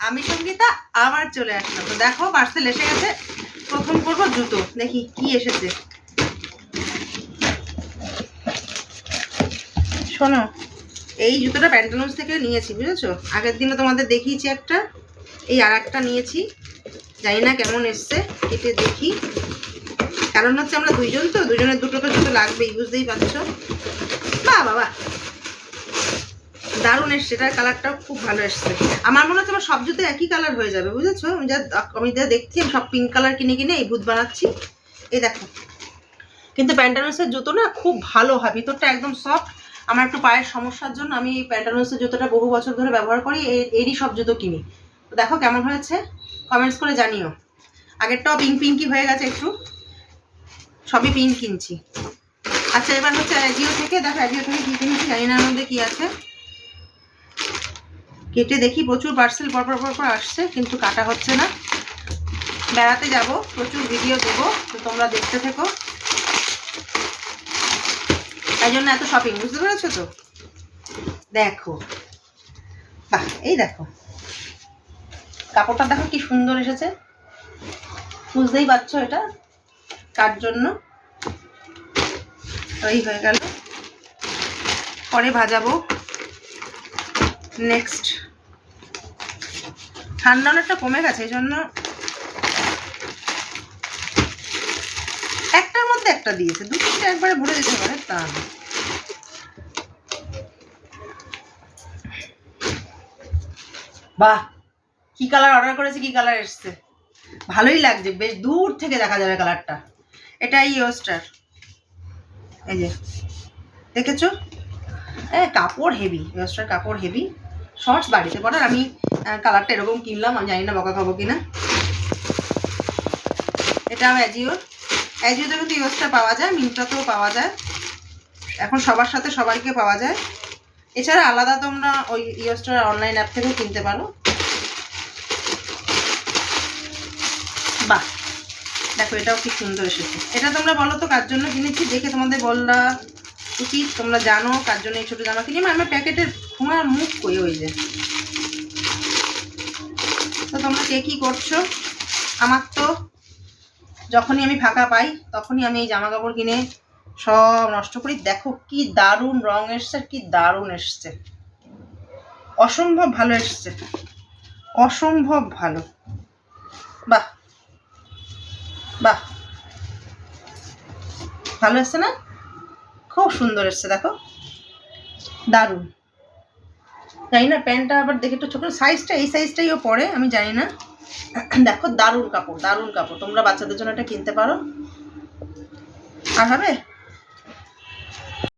আমি সঙ্গীতা আবার চলে আসলাম। তো দেখো পার্সেল এসে গেছে। প্রথম করবো জুতো, দেখি কি এসেছে। শোনো, এই জুতোটা প্যান্টালুন্স থেকে নিয়েছি, বুঝেছো? আগের দিনে তোমাদের দেখিয়েছি একটা, এই আর একটা নিয়েছি। জানি না কেমন এসছে, কেটে দেখি। কারণ হচ্ছে আমরা দুইজন, তো দুজনের দুটো তো জুতো লাগবেই, বুঝতেই পারছো। বাবা দারুণ এসছে, এটার কালারটাও খুব ভালো এসছে। আমার মনে হচ্ছে আমার সব জুতো একই কালার হয়ে যাবে, বুঝেছো? আমি যা দেখছি, আমি সব পিঙ্ক কালার কিনে কিনে এই ভূত বানাচ্ছি। এই দেখো, কিন্তু প্যান্টালুন্সের জুতো না খুব ভালো হয়, ভিতরটা একদম সফট। আমার একটু পায়ের সমস্যার জন্য আমি প্যান্টালুন্সের জুতোটা বহু বছর ধরে ব্যবহার করি, এরই সব জুতো কিনি। তো দেখো কেমন হয়েছে, কমেন্টস করে জানিও। আগেরটাও পিঙ্কি হয়ে গেছে একটু, সবই পিঙ্ক কিনছি। আচ্ছা, এবার হচ্ছে অ্যাজিও থেকে, দেখো অ্যাজিও থেকে কী কিনেছি, জানি না এর মধ্যে কী আছে। কেটে দেখি, প্রচুর পার্সেল পরপর আসছে, কিন্তু কাটা হচ্ছে না। বেড়াতে যাব, প্রচুর ভিডিও দেবো, তো তোমরা দেখতে থেকো। তাই জন্য এত শপিং, বুঝতে পেরেছো তো? দেখো, বাহ, এই দেখো কাপড়টা, দেখো কি সুন্দর এসেছে। বুঝতেই পারছো এটা কার জন্য। এই হয়ে গেল, পরে ভাজাবো। নেক্সট, ঠান্ডা অনেকটা কমে গেছে, এই জন্য একটার মধ্যে একটা দিয়েছে, দু তিনটা একবারে ভরে দিতে পারে তা না। বাহ, কি কালার অর্ডার করেছে, কি কালার এসছে, ভালোই লাগছে, বেশ দূর থেকে দেখা যাবে কালারটা। এটা ইয়োস্টার, এই যে দেখেছো, কাপড় হেভি, ইয়োস্টার কাপড় হেভি। শর্টস বাড়িতে পরার, আমি কালারটা এরকম কিনলাম, আমি জানি না বকা খাবো কিনা। এটা অ্যাজিওতে কিন্তু ইয়োস্টার পাওয়া যায়, মিন্ত্রাতেও পাওয়া যায়, এখন সবার সাথে সবাইকে পাওয়া যায়। এছাড়া আলাদা তোমরা ওই ইয়োস্টার অনলাইন অ্যাপ থেকেও কিনতে পারো। বাহ, দেখো এটাও কি সুন্দর এসেছে। এটা তোমরা বলো তো কার জন্য কিনেছি, দেখে তোমাদের বললা উচিত, তোমরা জানো কার জন্য এই ছোটো জামা কিনি। আমার প্যাকেটের তোমার মুখ কই ওই যে। তো তোমরা কে কী করছো? আমার তো যখনই আমি ফাঁকা পাই তখনই আমি এই জামা কাপড় কিনে সব নষ্ট করি। দেখো কি দারুণ রং এসছে, কি দারুণ এসছে, অসম্ভব ভালো এসছে, অসম্ভব ভালো। বাহ বাহ, ভালো এসছে না? খুব সুন্দর এসছে, দেখো দারুণ। জানি না প্যান্টটা আবার দেখে একটু ছোটো, সাইজটা এই সাইজটাই ও পরে, আমি জানি না। দেখো দারুণ কাপড়, দারুণ কাপড়, তোমরা বাচ্চাদের জন্য এটা কিনতে পারো। আর হবে।